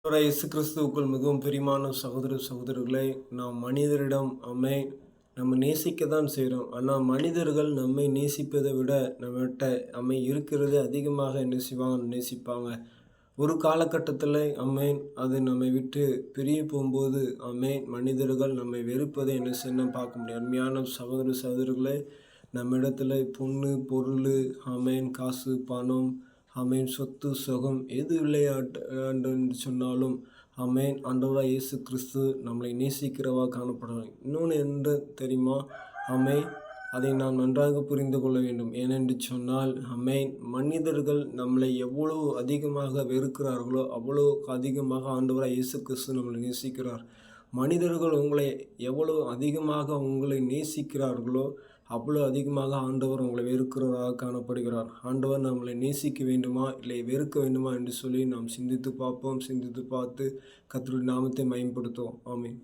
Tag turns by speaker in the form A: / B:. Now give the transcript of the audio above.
A: ஆண்டவராகிய இயேசு கிறிஸ்துவுக்குள் மிகவும் பிரியமான சகோதரர்களே, நாம் மனிதரிடம் நம்ம நேசிக்க தான் செய்கிறோம். ஆனால் மனிதர்கள் நம்மை நேசிப்பதை விட நம்மை இருக்கிறது அதிகமாக என்ன செய்வாங்க, நேசிப்பாங்க. ஒரு காலகட்டத்தில் அது நம்மை விட்டு பிரிய போகும்போது மனிதர்கள் நம்மை வெறுப்பதை என்ன செய்யணும் பார்க்க முடியும். அருமையான சகோதரர்களே, நம்மிடத்தில் பொண்ணு பொருள் காசு பணம் சொத்து சுகம் எது விளையாட்டு சொன்னாலும் ஆண்டவராக இயேசு கிறிஸ்து நம்மளை நேசிக்கிறவா காணப்படுறாங்க. இன்னொன்று என்ன தெரியுமா? அதை நாம் நன்றாக புரிந்து கொள்ள வேண்டும். ஏனென்று சொன்னால் மனிதர்கள் நம்மளை எவ்வளவு அதிகமாக வெறுக்கிறார்களோ அவ்வளோ அதிகமாக ஆண்டவராக இயேசு கிறிஸ்து நம்மளை நேசிக்கிறார். மனிதர்கள் எவ்வளவு அதிகமாக உங்களை நேசிக்கிறார்களோ அவ்வளோ அதிகமாக ஆண்டவர் உங்களை வெறுக்கிறவராக காணப்படுகிறார். ஆண்டவர் நம்மளை நேசிக்க வேண்டுமா இல்லை வெறுக்க வேண்டுமா என்று சொல்லி நாம் சிந்தித்து பார்ப்போம். சிந்தித்து பார்த்து கர்த்தருடைய நாமத்தை மகிமைப்படுத்துவோம். ஆமென்.